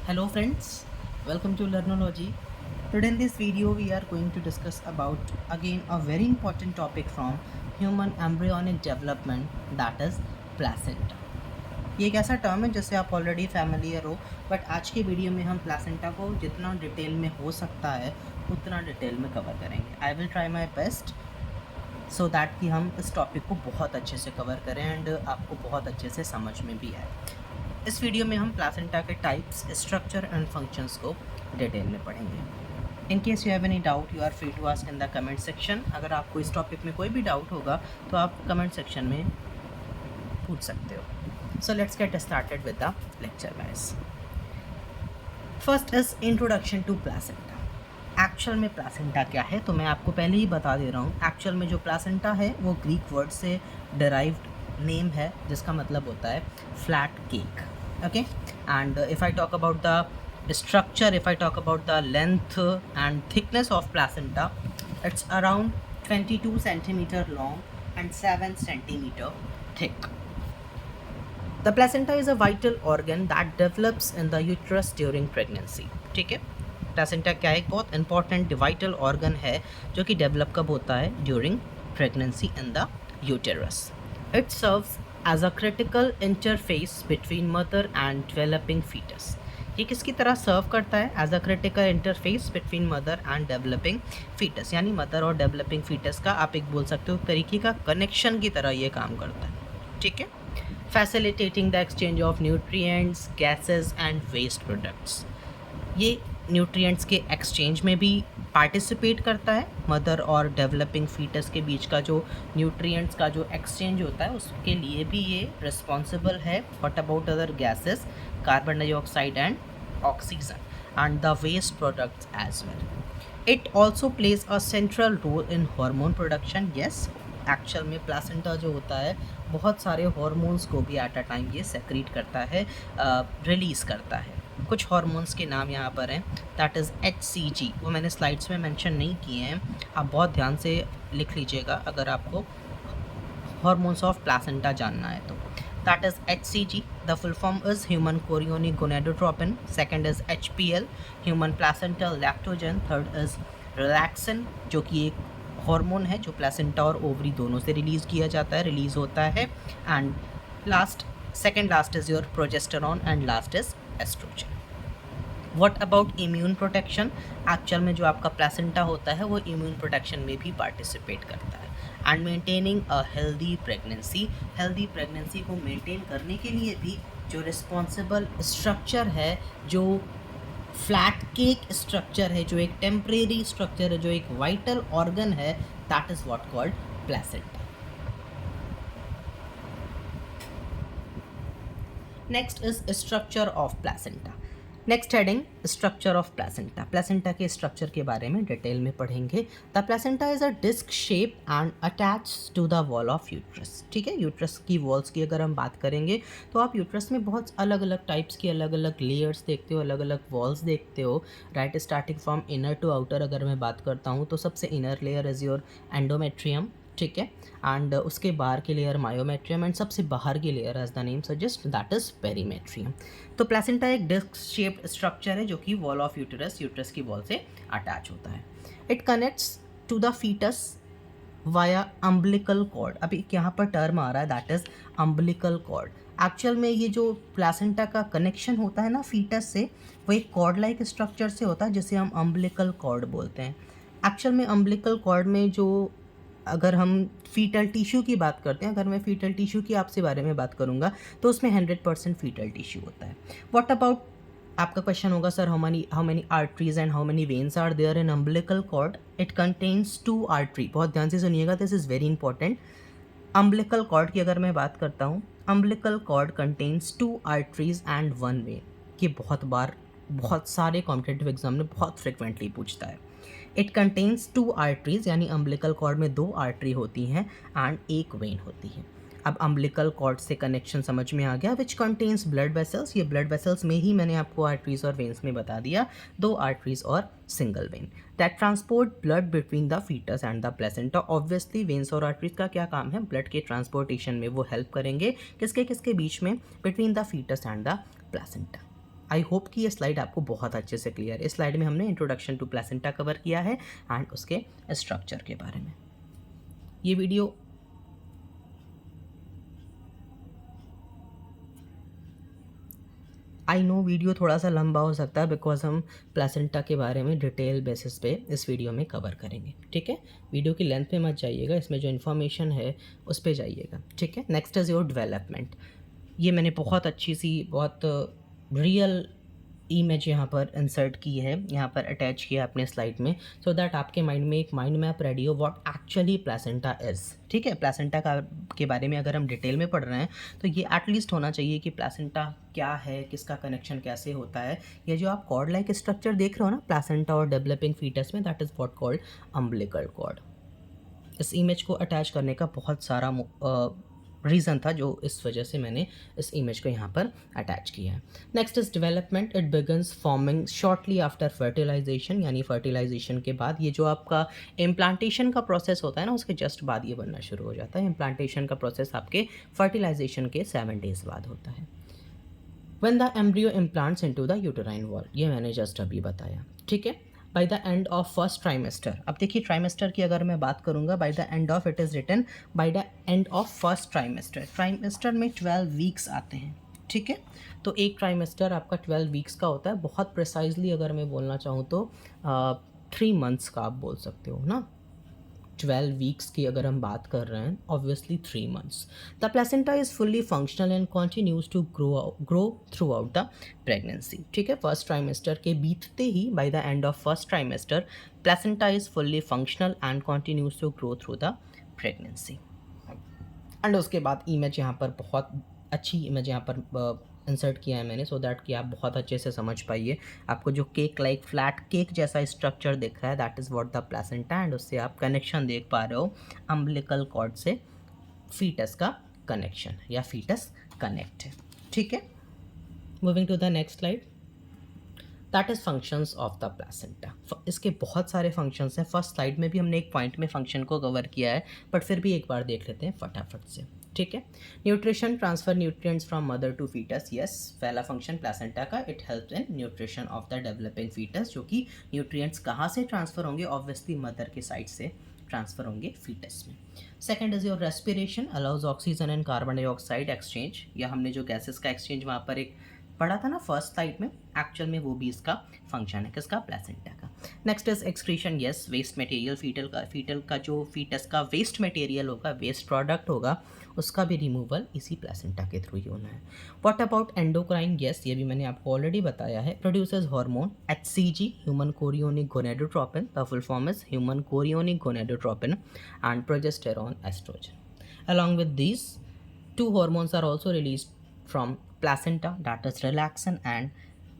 Hello friends, welcome to Learnology. Today in this video we are going to discuss about again a very important topic from human embryonic development, that is placenta. ये एक ऐसा term है जिससे आप already familiar हो, but आज के video में हम प्लासेंटा को जितना डिटेल में हो सकता है उतना डिटेल में कवर करेंगे. I will try my best so that कि हम इस टॉपिक को बहुत अच्छे से कवर करें एंड आपको बहुत अच्छे से समझ में भी आए. इस वीडियो में हम प्लासेंटा के टाइप्स, स्ट्रक्चर एंड फंक्शंस को डिटेल में पढ़ेंगे. In case you have any doubt you are free to ask in the comment section. अगर आपको इस टॉपिक में कोई भी डाउट होगा तो आप कमेंट सेक्शन में पूछ सकते हो. So let's get started with the lecture guys. First is introduction to placenta. Actual में प्लासेंटा क्या है तो मैं आपको पहले ही बता दे रहा हूँ. एक्चुअल में जो प्लासेंटा है वो ग्रीक वर्ड से डिराइव्ड नेम है जिसका मतलब होता है flat cake. Okay, and if I talk about the structure, if I talk about the length and thickness of placenta, it's around 22 centimeter long and 7 centimeter thick. The placenta is a vital organ that develops in the uterus during pregnancy. ठीक है, placenta क्या है? एक बहुत important vital organ है जो कि develop कब होता है? During pregnancy in the uterus. It serves as a critical interface between mother and developing foetus. ये किसकी तरह सर्व करता है? As a critical interface between mother and developing foetus, यानी मदर और डेवलपिंग फीटस का आप एक बोल सकते हो तरीके का कनेक्शन की तरह ये काम करता है. ठीक है, facilitating the exchange of nutrients, gases and waste products. ये न्यूट्रिएंट्स के एक्सचेंज में भी पार्टिसिपेट करता है. मदर और डेवलपिंग फीटस के बीच का जो न्यूट्रिएंट्स का जो एक्सचेंज होता है उसके लिए भी ये रिस्पॉन्सिबल है. What about other gases, carbon dioxide and oxygen and the waste products as well. It also plays a central role in hormone production. Yes, actual में प्लासेंटा जो होता है बहुत सारे हार्मोन्स को भी एट अ टाइम ये सेक्रीट करता है, रिलीज़ करता है. कुछ हार्मोन्स के नाम यहाँ पर हैं, दैट इज़ HCG. वो मैंने स्लाइड्स में मेंशन नहीं किए हैं, आप बहुत ध्यान से लिख लीजिएगा अगर आपको हार्मोन्स ऑफ प्लासेंटा जानना है तो. That is HCG. The full form is human chorionic gonadotropin. Second is HPL, human placental lactogen. Third is relaxin जो कि एक हार्मोन है जो प्लासेंटा और ओवरी दोनों से रिलीज़ होता है. And second last is your progesterone and last is estrogen. What about immune protection? Actual में जो आपका प्लासेंटा होता है वो इम्यून प्रोटेक्शन में भी पार्टिसिपेट करता है. And maintaining a healthy pregnancy को मेंटेन करने के लिए भी जो रिस्पॉन्सिबल स्ट्रक्चर है, जो फ्लैट केक स्ट्रक्चर है, जो एक टेम्परेरी स्ट्रक्चर है, जो एक वाइटल ऑर्गन है, that is what called placenta. Next is structure of placenta. Next heading structure of placenta. Placenta के स्ट्रक्चर के बारे में डिटेल में पढ़ेंगे. The placenta is a disc shape and attach to the wall of uterus. ठीक है, uterus की walls की अगर हम बात करेंगे तो आप यूट्रस में बहुत अलग अलग टाइप्स की अलग अलग लेयर्स देखते हो, अलग अलग वॉल्स देखते हो. Right, starting from inner to outer अगर मैं बात करता हूँ तो सबसे inner layer is your endometrium. ठीक है, एंड उसके बाहर की लेयर मायोमेट्रियम एंड सबसे बाहर की layer as the name suggest that is perimetrium. तो प्लासेंटा एक डिस्क शेप्ड स्ट्रक्चर है जो कि वॉल ऑफ यूटरस की वॉल से अटैच होता है. It connects to the foetus via umbilical cord. अभी यहाँ पर टर्म आ रहा है that is umbilical cord. Actual में ये जो प्लासेंटा का कनेक्शन होता है ना फीटस से, वो एक कॉर्ड लाइक स्ट्रक्चर से होता है जिसे हम अम्बिलिकल कॉर्ड बोलते हैं. एक्चुअल में अम्बिलिकल कॉर्ड में जो, अगर हम फीटल टिश्यू की बात करते हैं, अगर मैं फीटल टिश्यू की आपसे बारे में बात करूंगा तो उसमें 100% फीटल टिश्यू होता है. व्हाट अबाउट, आपका क्वेश्चन होगा sir how many arteries and how many veins are there in umbilical cord. It contains 2 artery. बहुत ध्यान से सुनिएगा, this is very important. Umbilical cord की अगर मैं बात करता हूँ, umbilical cord contains 2 arteries and 1 vein. ये बहुत सारे कॉम्पिटिटिव एग्जाम में बहुत फ्रिक्वेंटली पूछता है. इट कंटेन्स 2 आर्टरीज, यानी अम्बिलिकल कॉर्ड में 2 आर्टरी होती हैं एंड 1 वेन होती है. अब अम्बिलिकल कॉर्ड से कनेक्शन समझ में आ गया, विच कंटेन्स ब्लड वेसल्स. ये ब्लड वेसल्स में ही मैंने आपको आर्टरीज और वेन्स में बता दिया, 2 आर्टरीज और single vein that transport blood between the foetus and the placenta. Obviously veins और आर्टरीज का क्या काम है? ब्लड के ट्रांसपोर्टेशन में वो हेल्प करेंगे. किसके बीच में? Between the foetus and the placenta. I hope कि ये स्लाइड आपको बहुत अच्छे से क्लियर है। इस स्लाइड में हमने इंट्रोडक्शन टू प्लेसेंटा कवर किया है एंड उसके स्ट्रक्चर के बारे में। ये वीडियो आई नो वीडियो थोड़ा सा लंबा हो सकता है बिकॉज हम प्लेसेंटा के बारे में डिटेल बेसिस पे इस वीडियो में कवर करेंगे, ठीक है। वीडियो की लेंथ पे मत जाइएगा, इसमें जो इन्फॉर्मेशन है उस पर जाइएगा, ठीक है। Next is your development. ये मैंने बहुत अच्छी सी बहुत रियल इमेज यहाँ पर इंसर्ट की है, यहाँ पर अटैच किया अपने स्लाइड में, सो दैट आपके माइंड में एक माइंड मैप रेडी हो व्हाट एक्चुअली प्लेसेंटा इज़, ठीक है। प्लेसेंटा का के बारे में अगर हम डिटेल में पढ़ रहे हैं तो ये एटलीस्ट होना चाहिए कि प्लेसेंटा क्या है, किसका कनेक्शन कैसे होता है। ये जो आप कॉर्ड लाइक स्ट्रक्चर देख रहे हो ना प्लेसेंटा और डेवलपिंग फीटस में, that is what called umbilical cord. इस इमेज को अटैच करने का बहुत सारा रीज़न था जो इस वजह से मैंने इस इमेज को यहाँ पर अटैच किया है। Next is development. It begins forming shortly after fertilisation, यानी फर्टिलाइजेशन के बाद ये जो आपका इम्प्लांटेशन का प्रोसेस होता है ना, उसके जस्ट बाद ये बनना शुरू हो जाता है। इम्प्लांटेशन का प्रोसेस आपके फर्टिलाइजेशन के 7 डेज बाद होता है। When the embryo implants into the uterine wall, ये मैंने जस्ट अभी बताया, ठीक है। By the end of first trimester, अब देखिए ट्राइमेस्टर की अगर मैं बात करूँगा, by the end of, it is written by the end of first trimester. Trimester में 12 वीक्स आते हैं, ठीक है। तो एक ट्राइमेस्टर आपका 12 वीक्स का होता है। बहुत प्रिसाइजली अगर मैं बोलना चाहूँ तो 3 मंथ्स का आप बोल सकते हो ना। 12 वीक्स की अगर हम बात कर रहे हैं, obviously 3 months. The placenta is fully functional and continues to grow throughout the pregnancy, ठीक है। फर्स्ट ट्राइमेस्टर के बीतते ही, by the end of first trimester, placenta is fully functional and continues to grow through the pregnancy. And उसके बाद image यहाँ पर बहुत अच्छी इमेज यहाँ पर इंसर्ट किया है मैंने, सो दैट कि आप बहुत अच्छे से समझ पाइए। आपको जो केक लाइक फ्लैट केक जैसा स्ट्रक्चर दिख रहा है, that is what the placenta, and उससे आप कनेक्शन देख पा रहे हो अम्बिलिकल कॉर्ड से फीटस का कनेक्शन या फीटस कनेक्ट है, ठीक है। Moving to the next slide, that is functions of the placenta. इसके बहुत सारे फंक्शंस हैं। फर्स्ट स्लाइड में भी हमने एक पॉइंट में फंक्शन को कवर किया है, बट फिर भी एक बार देख लेते हैं फटाफट से, ठीक है। Nutrition, transfer nutrients from mother to foetus, yes, पहला फंक्शन प्लेसेंटा का, it helps in nutrition of the developing foetus, जो कि न्यूट्रिएंट्स कहाँ से ट्रांसफ़र होंगे, ऑब्वियसली मदर के साइड से ट्रांसफ़र होंगे फीटस में। Second is your respiration, allows oxygen and carbon dioxide exchange, या हमने जो गैसेस का एक्सचेंज वहाँ पर एक पढ़ा था ना फर्स्ट स्लाइड में, एक्चुअल में वो भी इसका फंक्शन है, किसका, प्लेसेंटा का। Next is excretion, yes, waste material, foetal का जो फीटस का वेस्ट मटेरियल होगा, वेस्ट प्रोडक्ट होगा, उसका भी रिमूवल इसी प्लेसेंटा के थ्रू ही होना है। व्हाट अबाउट एंडोक्राइन, यस, ये भी मैंने आपको ऑलरेडी बताया है। Produces hormone HCG, human chorionic gonadotropin, the full form is human chorionic gonadotropin, and progesterone, estrogen. Along with these 2 hormones are also released from placenta, that is relaxin and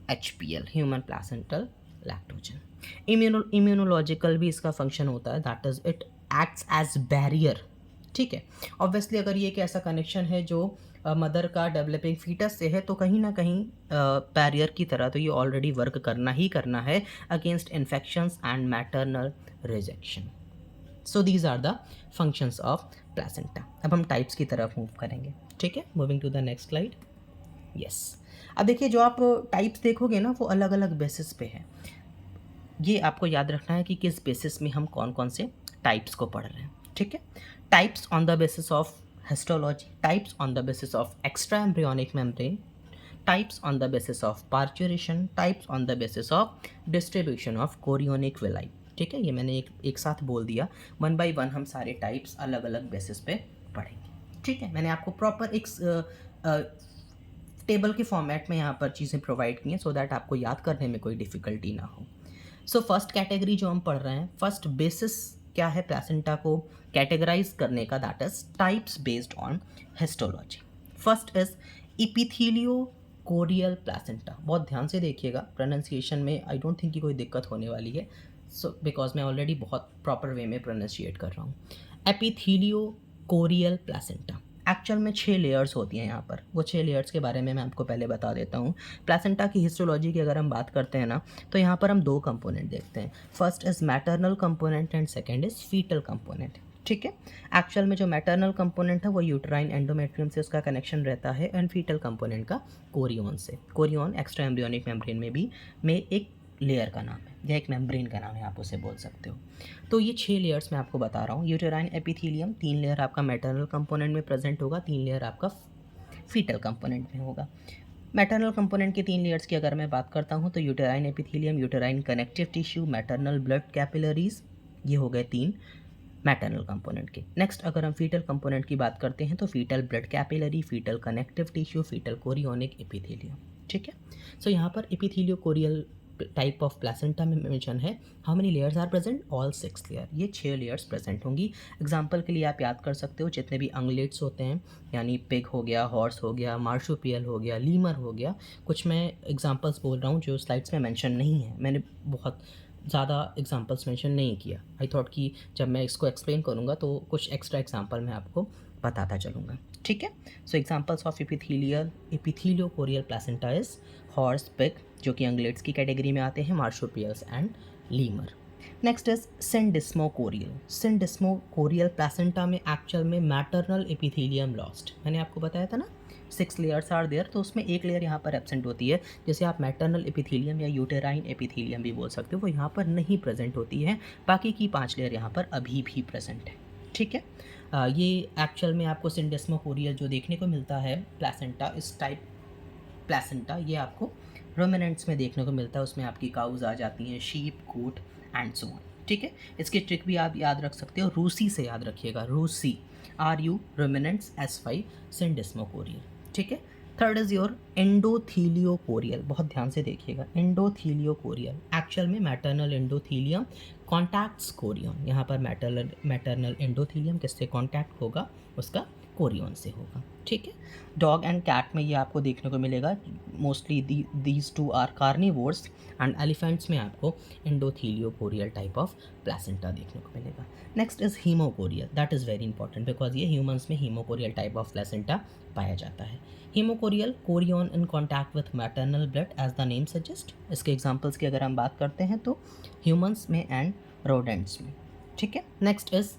HPL, human placental lactogen. Immunological भी इसका function होता है, that is it acts as barrier, ठीक है। Obviously अगर ये एक ऐसा कनेक्शन है जो मदर का डेवलपिंग फीटस से है, तो कहीं ना कहीं बैरियर की तरह तो ये ऑलरेडी वर्क करना ही करना है against infections and maternal rejection. So these are the functions of placenta. अब हम टाइप्स की तरफ मूव करेंगे, ठीक है। Moving to the next slide, yes. अब देखिए जो आप टाइप्स देखोगे ना, वो अलग अलग बेसिस पे है। ये आपको याद रखना है कि किस बेसिस में हम कौन कौन से टाइप्स को पढ़ रहे हैं, ठीक है। Types on the basis of histology, types on the basis of extra embryonic membrane, types on the basis of parturition, types on the basis of distribution of chorionic villi, ठीक है। ये मैंने एक साथ बोल दिया, 1 by 1 हम सारे टाइप्स अलग अलग बेसिस पे पढ़ेंगे, ठीक है। मैंने आपको प्रॉपर एक टेबल के फॉर्मेट में यहाँ पर चीज़ें प्रोवाइड की हैं, सो दैट आपको याद करने में कोई डिफ़िकल्टी ना हो। सो फर्स्ट कैटेगरी जो हम पढ़ रहे हैं, फर्स्ट बेसिस क्या है प्लेसेंटा को कैटेगराइज करने का, that is types based on histology. First is epithelio chorial placenta. बहुत ध्यान से देखिएगा, प्रोनाउंसिएशन में आई डोंट थिंक कि कोई दिक्कत होने वाली है, सो बिकॉज मैं ऑलरेडी बहुत प्रॉपर वे में प्रोनाउंशिएट कर रहा हूँ। एपिथीलियो कोरियल प्लेसेंटा, एक्चुअल में 6 लेयर्स होती हैं यहाँ पर। वो 6 लेयर्स के बारे में मैं आपको पहले बता देता हूँ। प्लेसेंटा की हिस्टोलॉजी की अगर हम बात करते हैं ना, तो यहाँ पर हम 2 कंपोनेंट देखते हैं। First is maternal component and second is foetal component, ठीक है। एक्चुअल में जो मैटरनल कंपोनेंट है वो यूट्राइन एंडोमेट्रियम से उसका कनेक्शन रहता है एंड फीटल कंपोनेंट का कोरियन से। कोरियन एक्स्ट्रा एम्ब्रियोनिक मेम्ब्रेन में भी एक लेयर का नाम है या एक मेम्ब्रेन का नाम है, आप उसे बोल सकते हो। तो ये 6 लेयर्स मैं आपको बता रहा हूँ। यूटेराइन एपिथेलियम 3 लेयर आपका मैटरनल कंपोनेंट में प्रेजेंट होगा, 3 लेयर आपका फीटल कंपोनेंट में होगा। मैटरनल कंपोनेंट के 3 लेयर्स की अगर मैं बात करता हूँ तो uterine epithelium, uterine connective tissue, maternal blood capillaries, ये हो गए 3 मैटरनल कंपोनेंट के। नेक्स्ट अगर हम फीटल कंपोनेंट की बात करते हैं तो foetal blood capillary, foetal connective tissue, foetal chorionic epithelium. ठीक है। सो यहाँ पर epitheliochorial type of placenta में मेंशन है how many layers are present, all 6 layer, ये 6 लेयर्स प्रेजेंट होंगी। एग्जांपल के लिए आप याद कर सकते हो जितने भी अंगलेट्स होते हैं, यानी पिग हो गया, हॉर्स हो गया, मार्शुपियल हो गया, लीमर हो गया, कुछ मैं एग्जांपल्स बोल रहा हूँ जो स्लाइड्स में मेंशन नहीं है, मैंने बहुत ज़्यादा एग्जांपल्स मेंशन नहीं किया। आई थॉट कि जब मैं इसको एक्सप्लेन करूँगा तो कुछ एक्स्ट्रा एग्जांपल मैं आपको बताता चलूँगा। ठीक है। So examples of epithelio chorial placenta is horse, pig जो कि अंगलेट्स की कैटेगरी में आते हैं, marsupials and lemur. Next is syndesmochorial. Syndesmochorial placenta में एक्चुअल में मैटरनल एपिथेलियम लॉस्ट, मैंने आपको बताया था ना 6 लेयर्स आर देयर, तो उसमें एक लेयर यहाँ पर एब्सेंट होती है, जैसे आप मैटरनल एपिथेलियम या यूटेराइन एपिथेलियम भी बोल सकते हो, वो यहाँ पर नहीं प्रेजेंट होती है। बाकी की 5 लेयर यहाँ पर अभी भी प्रेजेंट है। ठीक है। ये एक्चुअल में आपको सिंडिस्मोकोरियल जो देखने को मिलता है प्लेसेंटा, इस टाइप प्लेसेंटा, ये आपको रोमिनेंट्स में देखने को मिलता है। उसमें आपकी काउज आ जाती हैं, sheep, goat and so on. ठीक है। इसकी ट्रिक भी आप याद रख सकते हो, रूसी से याद रखिएगा, रूसी, RU रोमिनेंट्स, S5 सिंडिस्मोकोरियल। ठीक है। थर्ड इज योर एंडोथीलियोकोरियल, बहुत ध्यान से देखिएगा, एंडोथीलियोकोरियल एक्चुअल में मैटरनल एंडोथीलियम कॉन्टैक्ट्स कोरियन, यहाँ पर मैटरनल एंडोथीलियम किससे कॉन्टैक्ट होगा, उसका कोरियन से होगा। ठीक है। डॉग एंड कैट में ये आपको देखने को मिलेगा, mostly these two are carnivores, and elephants में आपको एंडोथीलियोकोरियल टाइप ऑफ प्लेसेंटा देखने को मिलेगा। Next is haemochorial, that is very important because ये ह्यूमंस में हीमोकोरियल टाइप ऑफ प्लेसेंटा पाया जाता है। Haemochorial chorion in contact with maternal blood as the name suggest. इसके एग्जाम्पल्स की अगर हम बात करते हैं तो ह्यूमंस में एंड रोडेंट्स में। ठीक है। Next is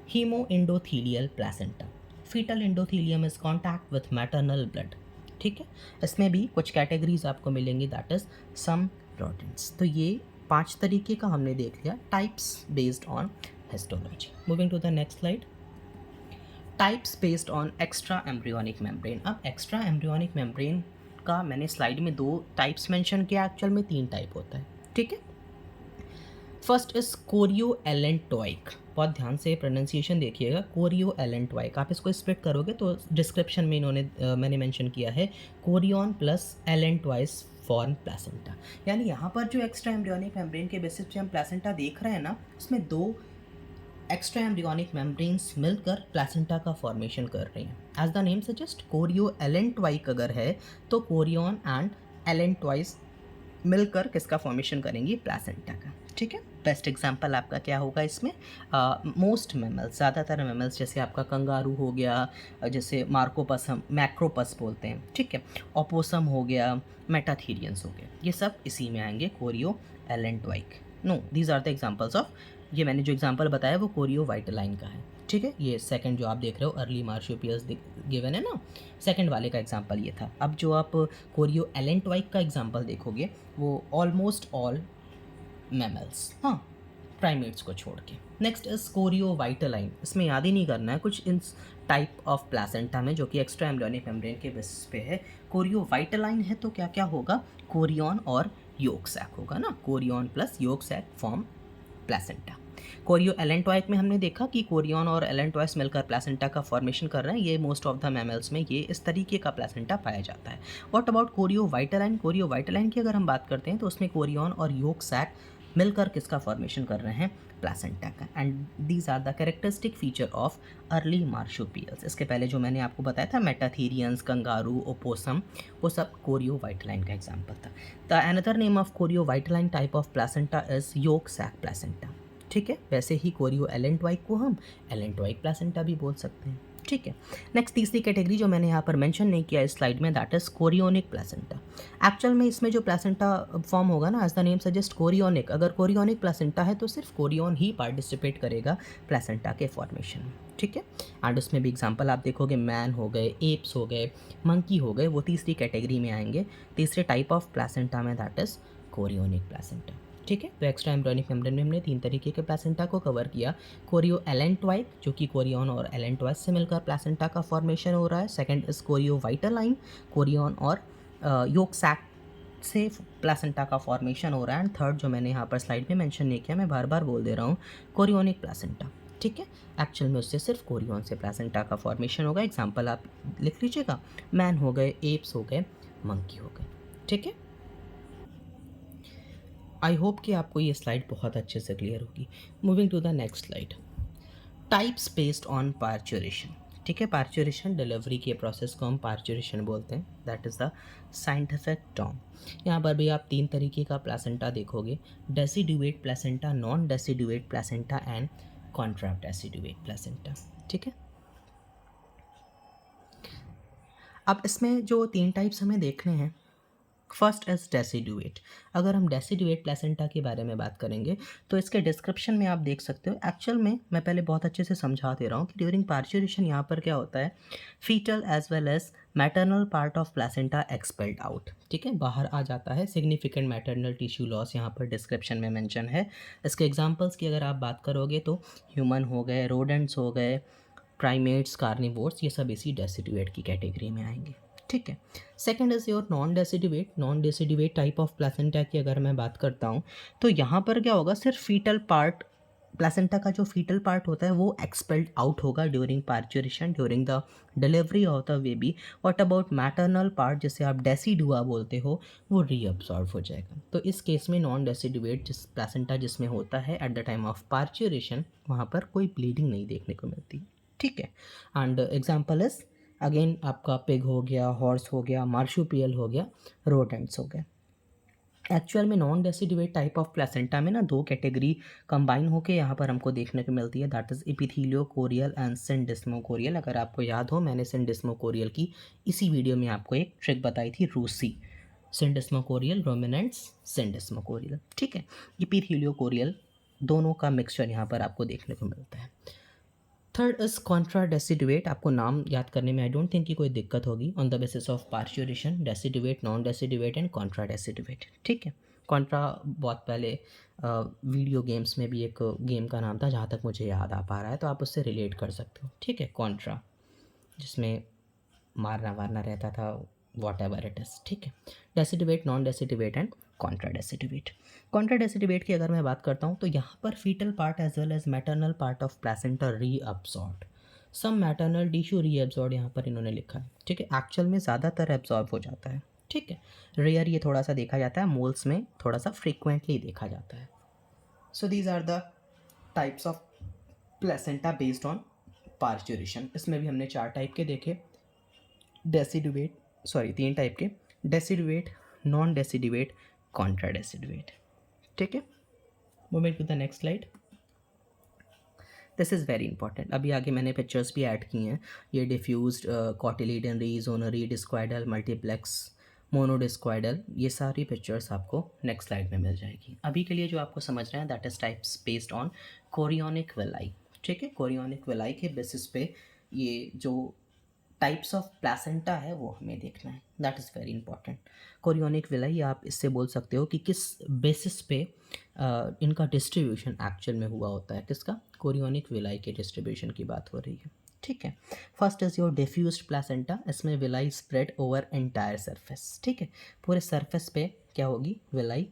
haemoendothelial placenta, foetal endothelium is contact with maternal blood. ठीक है। इसमें भी कुछ कैटेगरीज आपको मिलेंगी, दैट इज सम रोडेंट्स। तो ये 5 तरीके का हमने देख लिया, types based on histology. Moving to the next slide, types based on extra embryonic membrane. अब एक्स्ट्रा एम्ब्रियोनिक मेम्ब्रेन का मैंने स्लाइड में 2 टाइप्स मेंशन किया, एक्चुअल में 3 टाइप होता है। ठीक है। फर्स्ट इज कोरियोएलेंटोइक, बहुत ध्यान से प्रोनाउंसिएशन देखिएगा, कोरियोएलेंटोइक। आप इसको स्प्लिट करोगे तो डिस्क्रिप्शन में मैंने मेंशन किया है Korean plus allantois form placenta, यानी यहाँ पर जो एक्स्ट्रा एम्ब्रियोनिक मेम्ब्रेन के बेसिस पे हम प्लेसेंटा देख रहे हैं ना, उसमें 2 एक्स्ट्रा एम्ब्रियोनिक मेम्ब्रेन्स मिलकर प्लेसेंटा का फॉर्मेशन कर रही हैं। एज द नेम सजेस्ट, कोरियोएलेंटोइक अगर है तो कोरियन एंड एलेंटोइस मिलकर किसका फॉर्मेशन करेंगी, प्लेसेंटा का। ठीक है। बेस्ट एग्जांपल आपका क्या होगा इसमें, मोस्ट मैमल्स, ज़्यादातर मैमल्स जैसे आपका कंगारू हो गया, जैसे मार्कोपस हम मैक्रोपस बोलते हैं। ठीक है। ओपोसम हो गया, मेटाथीरियंस हो गया, ये सब इसी में आएंगे, chorioallantoic. No, these are the examples of, ये मैंने जो एग्जांपल बताया वो कोरियोवाइटलाइन का है। ठीक है। ये सेकंड जो आप देख रहे हो अर्ली मार्शुपियल्स गिवन है ना, सेकंड वाले का एग्जांपल ये था। अब जो आप कोरियोएलेंटोइक का एग्जांपल देखोगे वो ऑलमोस्ट ऑल मैमल्स, हाँ, प्राइमेट्स को छोड़ के। नेक्स्ट इज कोरियोवाइटलाइन, इसमें याद ही नहीं करना है कुछ, इन टाइप ऑफ प्लेसेंटा में जो कि एक्स्ट्रा एम्ब्रियोनिक मेम्ब्रेन के बेसिस पे है। कोरियोवाइटलाइन है तो क्या क्या होगा, कोरियन और योक सैक होगा ना, chorion plus yolk sac form placenta. Chorioallantoic में हमने देखा कि कोरियन और एलेंटोइस मिलकर प्लेसेंटा का फॉर्मेशन कर रहे हैं, ये मोस्ट ऑफ द मैमल्स में ये इस तरीके का प्लेसेंटा पाया जाता है। व्हाट अबाउट कोरियोवाइटलाइन, कोरियोवाइटलाइन की अगर हम बात करते हैं तो उसमें कोरियन और योक सैक मिलकर किसका फॉर्मेशन कर रहे हैं, प्लेसेंटा का। And these are the characteristic feature of early marsupials. इसके पहले जो मैंने आपको बताया था मेटाथीरियंस, कंगारू, ओपोसम, वो सब कोरियोवाइटलाइन का एग्जांपल था। The another name of choriovitelline type of placenta is yolk sac placenta. ठीक है। वैसे ही कोरियोएलेंटोइक को हम एलेंटोइक प्लेसेंटा भी बोल सकते हैं। ठीक है। नेक्स्ट तीसरी कैटेगरी जो मैंने यहाँ पर मेंशन नहीं किया इस स्लाइड में, that is chorionic placenta. Actual में इसमें जो प्लेसेंटा फॉर्म होगा ना, as the name suggest chorionic, अगर कोरियोनिक प्लेसेंटा है तो सिर्फ कोरियोन ही पार्टिसिपेट करेगा प्लेसेंटा के फॉर्मेशन में, ठीक है। एंड उसमें भी एग्जांपल आप देखोगे, मैन हो गए, एप्स हो गए, मंकी हो गए, वो तीसरी कैटेगरी में आएंगे, तीसरे टाइप ऑफ प्लेसेंटा में, दैट इज कोरियोनिक प्लेसेंटा, ठीक है। तो एक्स्ट्रा एम्ब्रियोनिक मेम्ब्रेन में हमने तीन तरीके के प्लेसेंटा को कवर किया। कोरियो एलेंटवाइक, जो कि कोरियन और एलेंटवाइस से मिलकर प्लेसेंटा का फॉर्मेशन हो रहा है। सेकंड इज कोरियो वाइटालाइन, कोरियन और योक सैक से प्लेसेंटा का फॉर्मेशन हो रहा है। एंड थर्ड जो मैंने यहाँ पर स्लाइड में मेंशन नहीं किया, मैं बार बार बोल दे रहा हूँ, कोरियोनिक प्लेसेंटा, ठीक है। एक्चुअल में उससे सिर्फ कोरियन से प्लेसेंटा का फॉर्मेशन होगा। एग्जाम्पल आप लिख लीजिएगा, मैन हो गए, एप्स हो गए, मंकी हो गए, ठीक है। आई होप कि आपको ये स्लाइड बहुत अच्छे से क्लियर होगी। Moving to the next slide, types based on parturition, ठीक है। पार्चुरेशन डिलीवरी के प्रोसेस को हम पार्चुरेशन बोलते हैं, that is the scientific term. यहाँ पर भी आप तीन तरीके का प्लेसेंटा देखोगे, deciduate placenta, non deciduate placenta and contra deciduate placenta, ठीक है। अब इसमें जो तीन टाइप्स हमें देखने हैं, फर्स्ट इज डेसिडुएट। अगर हम डेसिडुएट प्लेसेंटा के बारे में बात करेंगे तो इसके डिस्क्रिप्शन में आप देख सकते हो। एक्चुअल में मैं पहले बहुत अच्छे से समझा दे रहा हूँ कि ड्यूरिंग पार्चुरेशन यहाँ पर क्या होता है, foetal as well as maternal part of placenta expelled out, ठीक है, बाहर आ जाता है। सिग्निफिकेंट मैटरनल टिश्यू लॉस यहाँ पर डिस्क्रिप्शन में मेंशन है। इसके एग्जांपल्स की अगर आप बात करोगे तो ह्यूमन हो गए, रोडेंट्स हो गए, प्राइमेट्स, कार्निवोर्स, ये सब इसी डेसिडुएट की कैटेगरी में आएंगे, ठीक है। Second is your non deciduate. Non deciduate type of placenta की अगर मैं बात करता हूँ तो यहाँ पर क्या होगा, सिर्फ फीटल पार्ट, प्लेसेंटा का जो फीटल पार्ट होता है वो एक्सपेल्ड आउट होगा during parturition, during the delivery of the baby. What about maternal part, जिसे आप डेसिडुआ बोलते हो, वो रीअब्सॉर्ब हो जाएगा। तो इस केस में नॉन डेसिडुएट जिस प्लेसेंटा जिसमें होता है at the time of parturition, वहाँ पर कोई ब्लीडिंग नहीं देखने को मिलती, ठीक है। एंड एग्जाम्पल इज अगेन आपका पिग हो गया, हॉर्स हो गया, मार्शुपियल हो गया, रोडेंट्स हो गए। एक्चुअल में non deciduate type of placenta में ना दो कैटेगरी कंबाइन होकर यहाँ पर हमको देखने को मिलती है, दैट इज एपिथेलियोकोरियल एंड सिंडिस्मोकोरियल। अगर आपको याद हो, मैंने सिंडिस्मोकोरियल की इसी वीडियो में आपको एक ट्रिक बताई थी, रूसी सिंडिस्मोकोरियल, रोमिनेंट्स, सिंडिस्मोकोरियल, ठीक है। एपिथेलियोकोरियल, दोनों का मिक्सचर यहाँ पर आपको देखने को मिलता है। Third is Contra deciduate. आपको नाम याद करने में आई डोंट थिंक कि कोई दिक्कत होगी। On the basis of parturition, deciduate, non deciduate and contra deciduate, ठीक है। कॉन्ट्रा बहुत पहले वीडियो गेम्स में भी एक गेम का नाम था, जहाँ तक मुझे याद आ पा रहा है, तो आप उससे रिलेट कर सकते हो, ठीक है। कॉन्ट्रा, जिसमें मारना वारना रहता था, वॉट एवर इट इज़, ठीक है। Deciduate, non deciduate and contra deciduate. Contra deciduate की अगर मैं बात करता हूँ तो यहाँ पर foetal part as well as maternal part of placenta reabsorb, some maternal tissue reabsorb यहाँ पर इन्होंने लिखा है, ठीक है। एक्चुअल में ज़्यादातर एब्जॉर्ब हो जाता है, ठीक है। रेयर ये थोड़ा सा देखा जाता है, मोल्स में थोड़ा सा फ्रिक्वेंटली देखा जाता है। So these are the types of placenta based on parturition. इसमें भी हमने चार टाइप के देखे, डेसिडुएट, सॉरी तीन टाइप के, deciduate, non deciduate, contra deciduate, ठीक है। Moving to the next slide, this is very important. अभी आगे मैंने पिक्चर्स भी ऐड की हैं, ये डिफ्यूज्ड, कॉटिलिडनरी, जोनरी, डिस्क्वाइडल, मल्टीप्लेक्स, मोनोडिस्क्वाइडल, ये सारी पिक्चर्स आपको नेक्स्ट स्लाइड में मिल जाएगी। अभी के लिए जो आपको समझ रहे हैं, that is types based on chorionic villi, ठीक है। कोरियोनिक विलाई के बेसिस पे ये जो टाइप्स ऑफ प्लेसेंटा है वो हमें देखना है, that is very important. Chorionic villi, आप इससे बोल सकते हो कि किस बेसिस पे इनका डिस्ट्रीब्यूशन एक्चुअल में हुआ होता है, किसका, कोरियोनिक विलाई के डिस्ट्रीब्यूशन की बात हो रही है, ठीक है। First is your diffused placenta. इसमें villi spread over entire surface, ठीक है, पूरे सरफेस पे क्या होगी, विलाई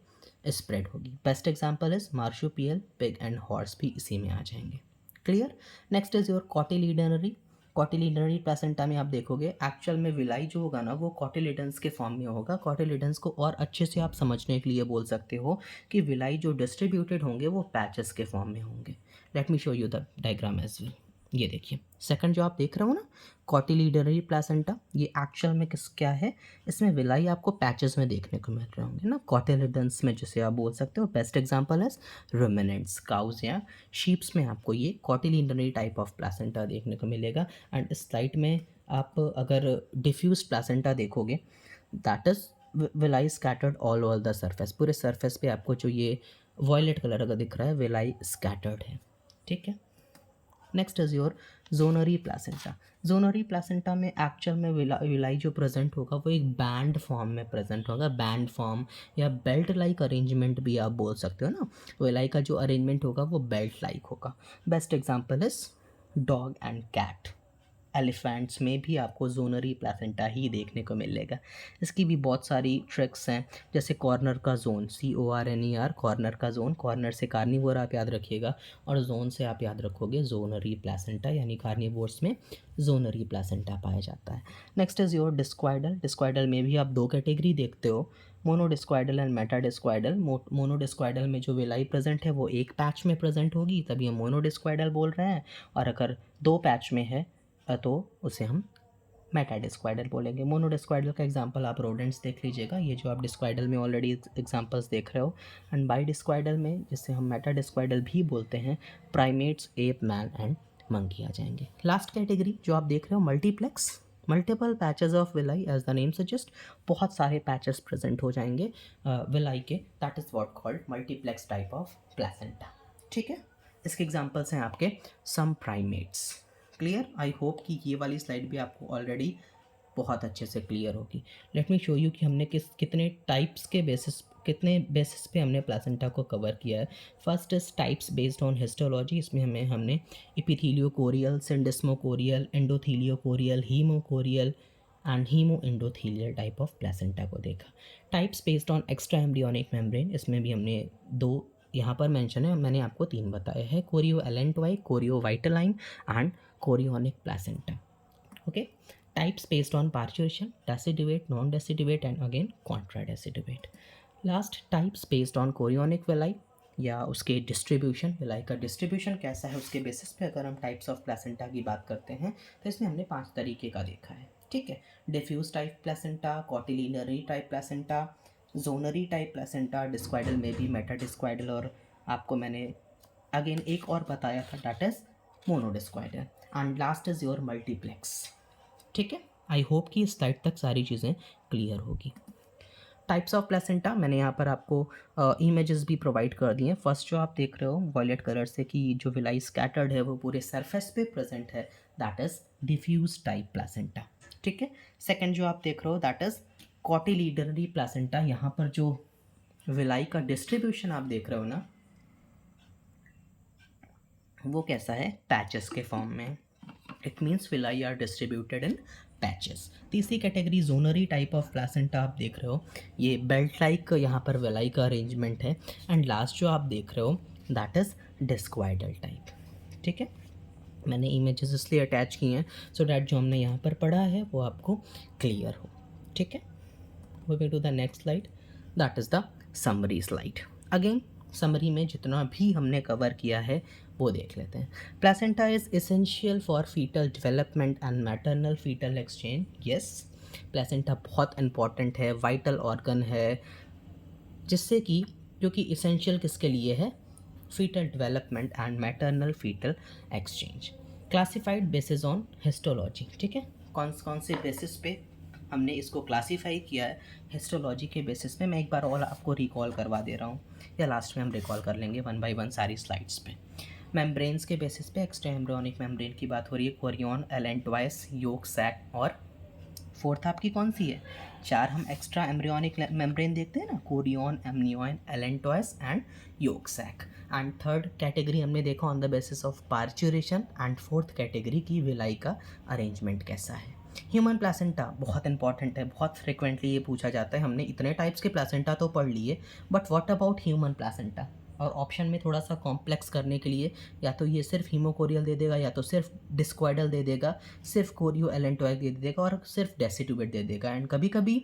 स्प्रेड होगी। Best example is marsupial, pig and horse भी इसी में आ जाएंगे, clear. Next is your cotyledonary. Cotyledonary placenta में आप देखोगे एक्चुअल में विलाई जो होगा ना वो कॉटिलिडन्स के फॉर्म में होगा। कॉटिलिडन्स को और अच्छे से आप समझने के लिए बोल सकते हो कि विलाई जो डिस्ट्रीब्यूटेड होंगे वो पैचेस के फॉर्म में होंगे। Let me show you the diagram as well. ये देखिए सेकंड जो आप देख रहे हो ना, कॉटिलीडनरी प्लासेंटा, ये एक्चुअल में क्या है, इसमें विलाई आपको पैचेस में देखने को मिल रहे होंगे ना, कॉटिलिडन्स में जिसे आप बोल सकते हो। बेस्ट एग्जांपल है रुमिनेंट्स, काउज या शीप्स में आपको ये कॉटिलीडनरी टाइप ऑफ प्लासेंटा देखने को मिलेगा। एंड इस स्लाइड में आप अगर डिफ्यूज प्लासेंटा देखोगे, that is villi scattered all over the surface, पूरे सरफेस पे आपको जो ये वॉयलेट कलर का दिख रहा है विलाई स्कैटर्ड है, ठीक है। Next is your जोनरी placenta. जोनरी placenta में एक्चुअल में विलाई जो प्रेजेंट होगा वो एक बैंड फॉर्म में प्रेजेंट होगा, बैंड फॉर्म या बेल्ट लाइक अरेंजमेंट भी आप बोल सकते हो ना। विलाई का जो अरेंजमेंट होगा वो बेल्ट लाइक होगा। Best example is dog and cat. Elephants में भी आपको जोनरी प्लासेंटा ही देखने को मिलेगा। इसकी भी बहुत सारी ट्रिक्स हैं, जैसे कॉर्नर का जोन, CORNER, कॉर्नर का जोन, कॉर्नर से कार्निवोर आप याद रखिएगा और जोन से आप याद रखोगे जोनरी प्लासेंटा, यानी कार्निवोर्स में जोनरी प्लासेंटा पाया जाता है। Next is your discoidal. Discoidal में भी आप दो कैटेगरी देखते हो, मोनोडिस्क्वाइडल एंड मेटाडिस्क्वाइडल। मोनोडिस्क्वाइडल में जो विलाई प्रेजेंट है वो एक पैच में प्रेजेंट होगी, तभी हम मोनोडिस्क्वाइडल बोल रहे हैं। और अगर दो पैच में है तो उसे हम मेटाडिस्क्वाइडल बोलेंगे। मोनोडिस्क्वाइडल का एग्जांपल आप रोडेंट्स देख लीजिएगा, ये जो आप डिस्क्वाइडल में ऑलरेडी एग्जांपल्स देख रहे हो। एंड बाईडिस्क्वाइडल में, जिसे हम मेटाडिस्क्वाइडल भी बोलते हैं, primates, ape, man and monkey आ जाएंगे। लास्ट कैटेगरी जो आप देख रहे हो, multiplex, multiple patches of villi, as the name suggest, बहुत सारे पैचेस प्रेजेंट हो जाएंगे विलाई के, that is what called multiplex type of placenta, ठीक है। इसके एग्जांपल्स हैं आपके some primates. Clear? I hope कि ये वाली स्लाइड भी आपको ऑलरेडी बहुत अच्छे से क्लियर होगी। लेट मी शो यू कि हमने कितने टाइप्स के कितने बेसिस पे हमने प्लासेंटा को कवर किया है। First is types based on histology. इसमें हमने epitheliochorial, syndesmochorial, endotheliochorial, hemochorial and hemo endothelial type of placenta को देखा। Types based on extra embryonic membrane, इसमें भी हमने दो यहाँ पर मेंशन है, मैंने आपको तीन बताए हैं, chorio allantoic, chorio vitelline and chorionic placenta. Okay, types based on parturition, deciduate, non deciduate and again contra deciduate. Last, types based on chorionic villi या उसके डिस्ट्रीब्यूशन, विलाई का डिस्ट्रीब्यूशन कैसा है उसके बेसिस पे अगर हम टाइप्स ऑफ प्लासेंटा की बात करते हैं तो इसमें हमने 5 तरीके का देखा है, ठीक है। Diffuse type placenta, cotyledonary type placenta, zonary type placenta, discoidal में भी, मेटाडिस्क्वाइडल, और आपको मैंने अगेन एक और बताया था, that is monodiscoidal, and last is your multiplex, ठीक है। आई होप कि इस स्लाइड तक सारी चीज़ें क्लियर होगी। टाइप्स ऑफ प्लेसेंटा मैंने यहाँ पर आपको इमेजेस भी प्रोवाइड कर दिए हैं। फर्स्ट जो आप देख रहे हो वॉयलेट कलर से कि जो विलाई स्कैटर्ड है वो पूरे सरफेस पे प्रेजेंट है, that is diffuse type placenta, ठीक है। सेकंड जो आप देख रहे हो दैट इज कॉटिलीडनरी प्लेसेंटा। यहाँ पर जो विलाई का डिस्ट्रीब्यूशन आप देख रहे हो ना, वो कैसा है, पैचेस के फॉर्म में। It means villi are distributed in patches. तीसरी category zonary type of placenta आप देख रहे हो, ये बेल्ट लाइक यहाँ पर विलाई का अरेंजमेंट है। एंड लास्ट जो आप देख रहे हो दैट इज डिस्क्वाइडल टाइप, ठीक है। मैंने इमेजेस इसलिए अटैच किए हैं सो डैट जो हमने यहाँ पर पढ़ा है वो आपको क्लियर हो, ठीक है। Moving to the next slide, that is the summary slide. Again summary में जितना भी हमने कवर किया है वो देख लेते हैं। Placenta is essential for foetal development and maternal foetal exchange. Yes, placenta बहुत इंपॉर्टेंट है, वाइटल ऑर्गन है, जिससे कि जो कि एसेंशियल किसके लिए है, foetal development and maternal foetal exchange. Classified basis on histology, ठीक है। कौन कौन से बेसिस पे हमने इसको क्लासीफाई किया है, हिस्टोलॉजी के बेसिस पे। मैं एक बार और आपको रिकॉल करवा दे रहा हूँ, या लास्ट में हम रिकॉल कर लेंगे वन बाय वन सारी स्लाइड्स पे। मेम्ब्रेन्स के बेसिस पे एक्स्ट्रा एम्ब्रियोनिक मेम्ब्रेन की बात हो रही है, कोरियन, एलेंटवाइस, योक सैक, और फोर्थ आपकी कौन सी है, चार हम एक्स्ट्रा एम्ब्रियोनिक मेम्ब्रेन देखते हैं ना, chorion, amnion, allantois and yolk sac. And third category हमने देखा on the basis of parturition, and fourth category की विलाई का अरेंजमेंट कैसा है। ह्यूमन प्लासेंटा बहुत इंपॉर्टेंट है, बहुत फ्रिक्वेंटली ये पूछा जाता है। हमने इतने टाइप्स के प्लासेंटा तो पढ़ लिए, but what about human placenta. और ऑप्शन में थोड़ा सा कॉम्प्लेक्स करने के लिए या तो ये सिर्फ हीमोकोरियल दे देगा, या तो सिर्फ डिस्क्वाइडल दे देगा, सिर्फ कोरियो एलेंटोइक दे देगा, और सिर्फ डेसिटुवेट दे देगा। एंड कभी कभी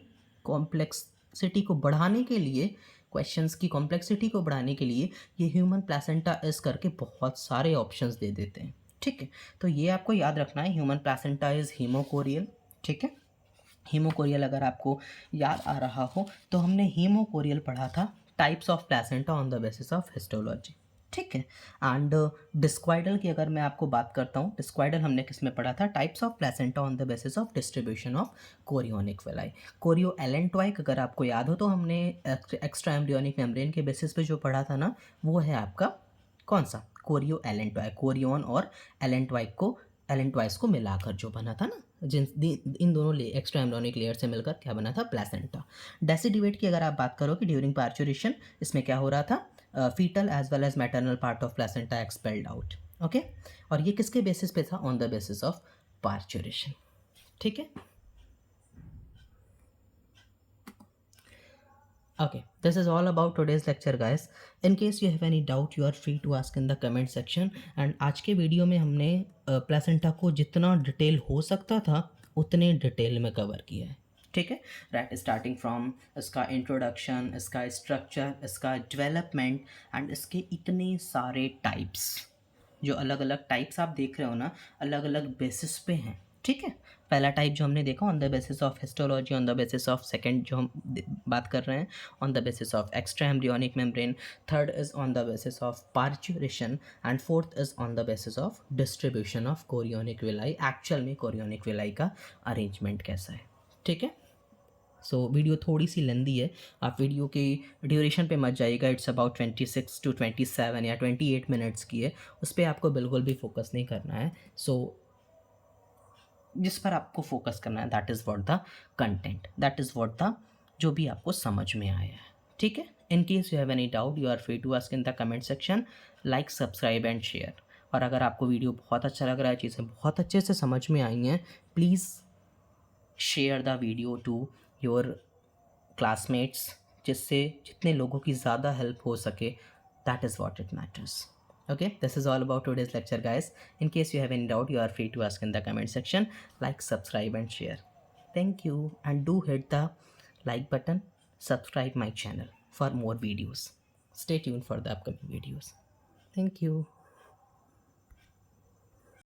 कॉम्प्लेक्सिटी को बढ़ाने के लिए, क्वेश्चंस की कॉम्प्लेक्सिटी को बढ़ाने के लिए ये ह्यूमन प्लासेंटा इस करके बहुत सारे ऑप्शंस दे देते हैं, ठीक है, तो ये आपको याद रखना है, ह्यूमन प्लासेंटा इज हीमोकोरियल। ठीक है, हीमोकोरियल अगर आपको याद आ रहा हो तो हमने हीमोकोरियल पढ़ा था, types of placenta on the basis of histology. ठीक है, एंड डिस्क्वाइडल की अगर मैं आपको बात करता हूँ, डिस्क्वाइडल हमने किस में पढ़ा था, types of placenta on the basis of distribution of chorionic villi. Chorio allantoic अगर आपको याद हो तो हमने एक्स्ट्रा एम्ब्रियोनिक मेम्ब्रेन के बेसिस पे जो पढ़ा था ना, वो है आपका कौन सा, कोरियो एलेंटॉइक, कोरियोन और एलेंटॉइस को मिलाकर जो बना था ना, इन दोनों एक्स्ट्रा एम्ब्रियोनिक लेयर से मिलकर क्या बना था, प्लेसेंटा। डेसिडिवेट की अगर आप बात करो कि ड्यूरिंग पार्चुरेशन इसमें क्या हो रहा था, foetal as well as maternal part of placenta expelled out. Okay, और ये किसके बेसिस पे था, on the basis of parturition. ठीक है, okay, this is all about today's lecture guys. In case you have any doubt you are free to ask in the comment section. And आज के video में हमने placenta को जितना detail हो सकता था उतने डिटेल में कवर किया है। ठीक है, राइट, स्टार्टिंग फ्रॉम इसका इंट्रोडक्शन, इसका स्ट्रक्चर, इसका डेवलपमेंट एंड इसके इतने सारे टाइप्स, जो अलग अलग टाइप्स आप देख रहे हो ना, अलग अलग बेसिस पे हैं। ठीक है, पहला टाइप जो हमने देखा on the basis of histology, on the basis of second जो हम बात कर रहे हैं on the basis of extra embryonic membrane, third is on the basis of parturition and fourth is on the basis of distribution of chorionic villi. Actual में chorionic villi का arrangement कैसा है। ठीक है, सो वीडियो थोड़ी सी लेंदी है, आप video की ड्यूरेशन पे मत जाइएगा, इट्स अबाउट 26 to 27 या 28 मिनट्स की है, उस पर आपको बिल्कुल भी फोकस नहीं करना है। सो जिस पर आपको फोकस करना है that is what the content, that is what the जो भी आपको समझ में आया है। ठीक है, in case you have any doubt you are free to ask in the comment section, like subscribe and share. और अगर आपको वीडियो बहुत अच्छा लग रहा है, चीज़ें बहुत अच्छे से समझ में आई हैं, please share the video to your classmates, जिससे जितने लोगों की ज़्यादा हेल्प हो सके, that is what it matters. Okay, this is all about today's lecture guys. In case you have any doubt you are free to ask in the comment section, like, subscribe and share. Thank you, and do hit the like button, subscribe my channel for more videos. Stay tuned for the upcoming videos. Thank you.